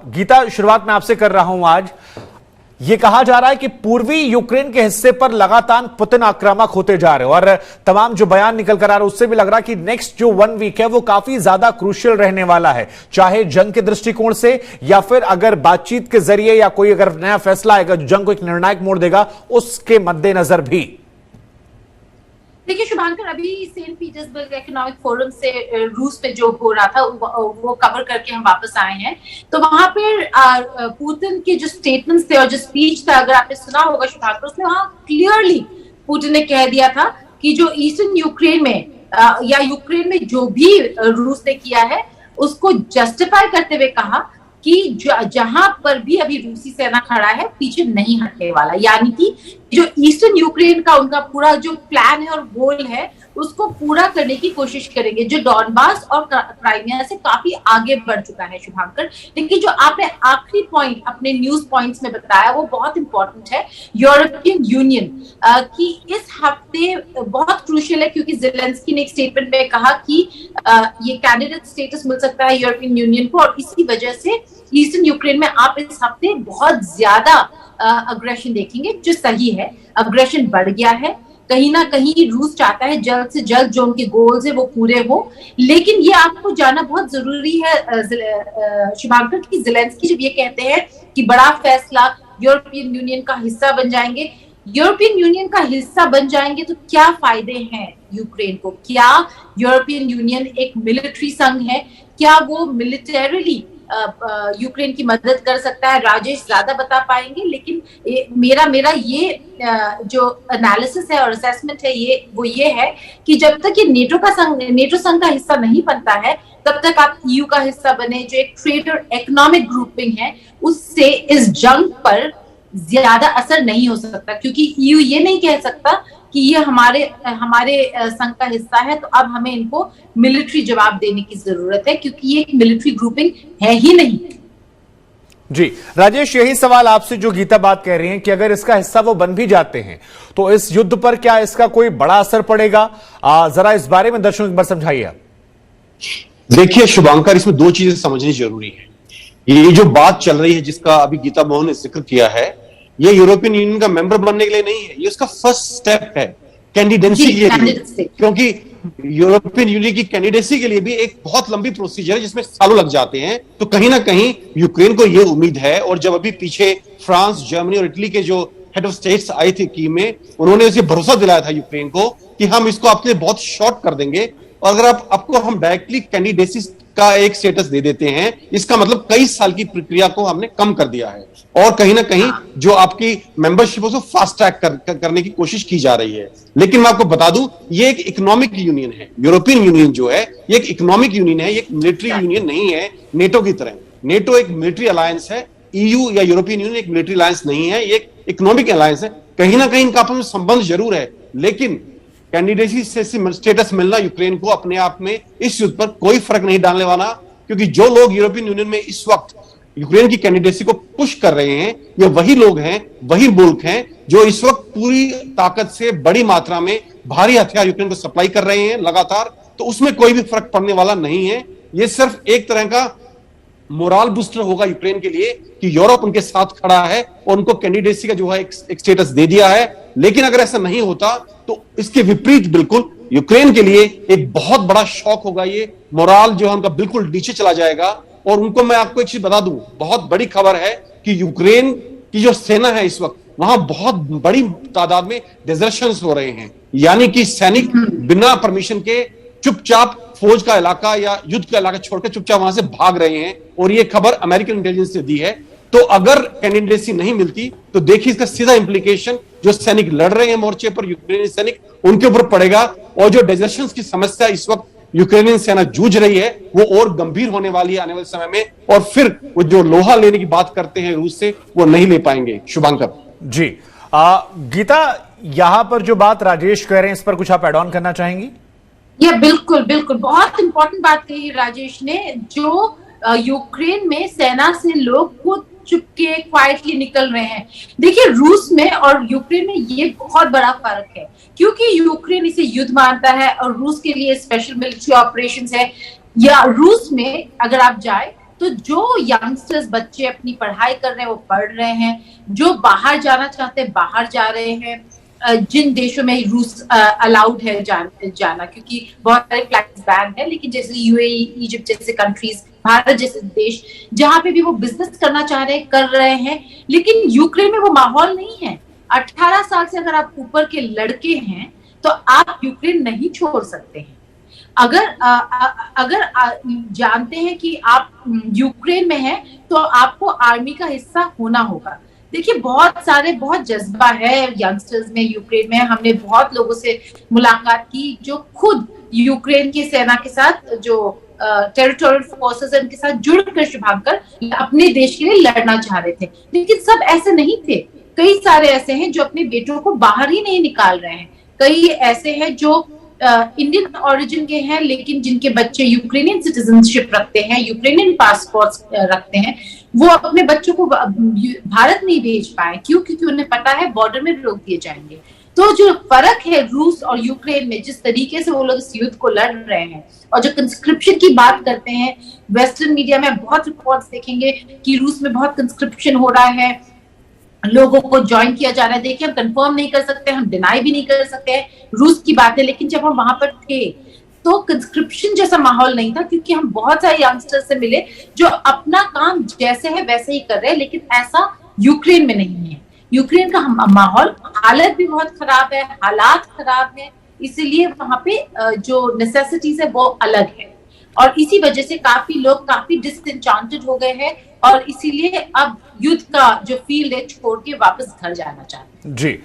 गीता, शुरुआत में आपसे कर रहा हूं। आज ये कहा जा रहा है कि पूर्वी यूक्रेन के हिस्से पर लगातार पुतिन आक्रामक होते जा रहे हैं और तमाम जो बयान निकल कर आ रहे हैं उससे भी लग रहा है कि नेक्स्ट जो 1 वीक है वो काफी ज्यादा क्रूशियल रहने वाला है, चाहे जंग के दृष्टिकोण से या फिर अगर बातचीत के जरिए या कोई अगर नया फैसला आएगा जो जंग को एक निर्णायक मोड़ देगा उसके मद्देनजर भी। देखिए शुभांकर, अभी सेंट पीटर्सबर्ग इकोनॉमिक फोरम से रूस पे जो हो रहा था वो कवर करके हम वापस आए हैं। तो वहां पर पुतिन के जो स्टेटमेंट्स थे और जो स्पीच था, अगर आपने सुना होगा शुभांकर, उसमें वहां क्लियरली पुतिन ने कह दिया था कि जो ईस्टर्न यूक्रेन में या यूक्रेन में जो भी रूस ने किया है उसको जस्टिफाई करते हुए कहा कि जहां पर भी अभी रूसी सेना खड़ा है पीछे नहीं हटने वाला। यानी कि जो ईस्टर्न यूक्रेन का उनका पूरा जो प्लान है और गोल है उसको पूरा करने की कोशिश करेंगे, जो डॉनबास और क्राइमिया से काफी आगे बढ़ चुका है शुभांकर। लेकिन जो आपने आखिरी पॉइंट अपने न्यूज पॉइंट्स में बताया वो बहुत इंपॉर्टेंट है। यूरोपियन यूनियन की इस हफ्ते बहुत क्रूशियल है, क्योंकि ज़ेलेंस्की ने एक स्टेटमेंट में कहा कि ये कैंडिडेट स्टेटस मिल सकता है यूरोपियन यूनियन को, और इसी वजह से ईस्टर्न यूक्रेन में आप इस हफ्ते बहुत ज्यादा अग्रेशन देखेंगे, जो सही है। अग्रेशन बढ़ गया है, कहीं ना कहीं रूस चाहता है जल्द से जल्द जो उनके गोल्स है वो पूरे हो। लेकिन ये आपको जानना बहुत जरूरी है शुभांकर कि ज़ेलेंस्की जब ये कहते हैं कि बड़ा फैसला यूरोपियन यूनियन का हिस्सा बन जाएंगे, यूरोपियन यूनियन का हिस्सा बन जाएंगे तो क्या फायदे हैं यूक्रेन को? क्या यूरोपियन यूनियन एक मिलिट्री संघ है? क्या वो मिलिटरीली यूक्रेन की मदद कर सकता है? राजेश ज्यादा बता पाएंगे, लेकिन मेरा ये जो एनालिसिस है और असेसमेंट है ये है कि जब तक ये नेटो संघ का हिस्सा नहीं बनता है तब तक आप ईयू का हिस्सा बने, जो एक ट्रेड और इकोनॉमिक ग्रुपिंग है, उससे इस जंग पर ज्यादा असर नहीं हो सकता। क्योंकि ईयू ये नहीं कह सकता कि ये हमारे संघ का हिस्सा है तो अब हमें इनको मिलिट्री जवाब देने की जरूरत है, क्योंकि ये एक मिलिट्री ग्रुपिंग है ही नहीं। जी राजेश, यही सवाल आपसे जो गीता बात कह रही हैं कि अगर इसका हिस्सा वो बन भी जाते हैं तो इस युद्ध पर क्या इसका कोई बड़ा असर पड़ेगा? जरा इस बारे में दर्शकों एक बार समझाइए आप। देखिए शुभांकर, इसमें 2 चीजें समझनी जरूरी है। ये जो बात चल रही है जिसका अभी गीता मोहन ने जिक्र किया है, ये यूरोपियन यूनियन का मेंबर बनने के लिए नहीं है, ये उसका फर्स्ट स्टेप है कैंडिडेंसी के लिए। क्योंकि यूरोपियन यूनियन की कैंडिडेसी के लिए भी एक बहुत लंबी प्रोसीजर है जिसमें सालों लग जाते हैं। तो कहीं ना कहीं यूक्रेन को यह उम्मीद है, और जब अभी पीछे फ्रांस, जर्मनी और इटली के जो हेड ऑफ स्टेट्स आए थे कीव में, उन्होंने उसे भरोसा दिलाया था यूक्रेन को कि हम इसको आपके लिए बहुत शॉर्ट कर देंगे, और अगर आपको हम डायरेक्टली कैंडिडेसी का एक स्टेटस दे देते हैं, इसका मतलब कई साल की प्रक्रिया को हमने कम कर दिया है, और कहीं ना कहीं जो आपकी मेंबरशिप उसको फास्ट ट्रैक करने की कोशिश की जा रही है। लेकिन मैं आपको बता दूं, ये एक इकोनॉमिक यूनियन है। यूरोपियन यूनियन जो है ये एक इकोनॉमिक यूनियन है, ये एक मिलिट्री यूनियन नहीं है नेटो की तरह। नेटो एक मिलिट्री अलायंस है, ईयू या यूरोपियन यूनियन एक मिलिट्री अलायंस नहीं है, ये एक इकोनॉमिक अलायंस है। कहीं ना कहीं इनका आपस में संबंध जरूर है, लेकिन कैंडिडेसी से स्टेटस मिलना यूक्रेन को अपने आप में इस युद्ध पर कोई फर्क नहीं डालने वाला, क्योंकि जो लोग यूरोपियन यूनियन में इस वक्त यूक्रेन की कैंडिडेसी को पुश कर रहे हैं, ये वही लोग हैं, वही मुल्क हैं जो इस वक्त पूरी ताकत से बड़ी मात्रा में भारी हथियार यूक्रेन को सप्लाई कर रहे हैं लगातार। तो उसमें कोई भी फर्क पड़ने वाला नहीं है। ये सिर्फ एक तरह का मोरल बूस्टर होगा यूक्रेन के लिए कि यूरोप उनके साथ खड़ा है और उनको कैंडिडेसी का जो है एक स्टेटस दे दिया है। लेकिन अगर ऐसा नहीं होता तो इसके विपरीत बिल्कुल यूक्रेन के लिए एक बहुत बड़ा शॉक होगा। ये मोरल जो है उनका बिल्कुल नीचे चला जाएगा। और उनको मैं आपको एक चीज बता दूं, बहुत बड़ी खबर है कि यूक्रेन की जो सेना है इस वक्त वहां बहुत बड़ी तादाद में डिजर्शंस हो रहे हैं, यानी कि सैनिक बिना परमिशन के चुपचाप फौज का इलाका या युद्ध का इलाका छोड़कर चुपचाप वहां से भाग रहे हैं। और ये खबर अमेरिकन इंटेलिजेंस ने दी है। तो अगर कैंडिडेसी नहीं मिलती तो देखिए इसका सीधा इंप्लीकेशन जो सैनिक लड़ रहे हैं मोर्चे पर, यूक्रेनी सैनिक, उनके ऊपर पड़ेगा। और जो डिजर्शंस की समस्या इस वक्त यूक्रेनियन सेना जूझ रही है वो और गंभीर होने वाली है आने वाले समय में, और फिर वो जो लोहा लेने की बात करते हैं रूस से वो नहीं ले पाएंगे। शुभांकर जी। गीता, यहां पर जो बात राजेश कह रहे हैं इस पर कुछ आप एड ऑन करना चाहेंगी? ये बिल्कुल बिल्कुल बहुत इंपॉर्टेंट बात कही राजेश ने। जो यूक्रेन में सेना से लोग खुद चुपके क्वाइटली निकल रहे हैं। देखिए रूस में और यूक्रेन में ये बहुत बड़ा फर्क है, क्योंकि यूक्रेन इसे युद्ध मानता है और रूस के लिए स्पेशल मिलिट्री ऑपरेशंस है। या रूस में अगर आप जाए तो जो यंगस्टर्स बच्चे अपनी पढ़ाई कर रहे हैं वो पढ़ रहे हैं, जो बाहर जाना चाहते हैं बाहर जा रहे हैं, जिन देशों में रूस अलाउड है जाना, क्योंकि बहुत सारे फ्लाइट्स बैन है, लेकिन जैसे यूएई, इजिप्ट जैसे कंट्रीज, भारत जैसे देश, जहां पे भी वो बिजनेस करना चाह रहे हैं कर रहे हैं। लेकिन यूक्रेन में वो माहौल नहीं है। 18 साल से अगर आप ऊपर के लड़के हैं तो आप यूक्रेन नहीं छोड़ सकते हैं। अगर जानते हैं कि आप यूक्रेन में हैं तो आपको आर्मी का हिस्सा होना होगा। देखिए बहुत जज्बा है यंगस्टर्स में यूक्रेन में। हमने बहुत लोगों से मुलाकात की जो खुद यूक्रेन की सेना के साथ, जो टेरिटोरियल फोर्सेस है उनके साथ जुड़कर शुभांकर अपने देश के लिए लड़ना चाह रहे थे, लेकिन सब ऐसे नहीं थे। कई सारे ऐसे हैं जो अपने बेटों को बाहर ही नहीं निकाल रहे हैं। कई ऐसे हैं जो इंडियन ओरिजिन के हैं लेकिन जिनके बच्चे यूक्रेनियन सिटीजनशिप रखते हैं, यूक्रेनियन पासपोर्ट रखते हैं, वो अपने बच्चों को भारत नहीं भेज पाए। क्यों? क्योंकि उन्हें पता है बॉर्डर में रोक दिए जाएंगे। तो जो फर्क है रूस और यूक्रेन में, जिस तरीके से वो लोग इस युद्ध को लड़ रहे हैं, और जो कंस्क्रिप्शन की बात करते हैं, वेस्टर्न मीडिया में बहुत रिपोर्ट्स देखेंगे कि रूस में बहुत कंस्क्रिप्शन हो रहा है, लोगों को ज्वाइन किया जा रहा है। देखिए हम कंफर्म नहीं कर सकते, हम डिनाई भी नहीं कर सकते रूस की बातें, लेकिन जब हम वहां पर थे तो कंस्क्रिप्शन जैसा माहौल नहीं था, क्योंकि हम बहुत सारे यंगस्टर्स से मिले जो अपना काम जैसे है वैसे ही कर रहे हैं, लेकिन ऐसा यूक्रेन में नहीं है। यूक्रेन का माहौल, हालत भी बहुत खराब है, हालात खराब है, इसीलिए वहां पे जो नेसेसिटीज है वो अलग है, और इसी वजह से काफी लोग काफी डिसएन्चांटेड हो गए हैं, और इसीलिए अब युद्ध का जो फील्ड है छोड़ के वापस घर जाना चाहते हैं। जी।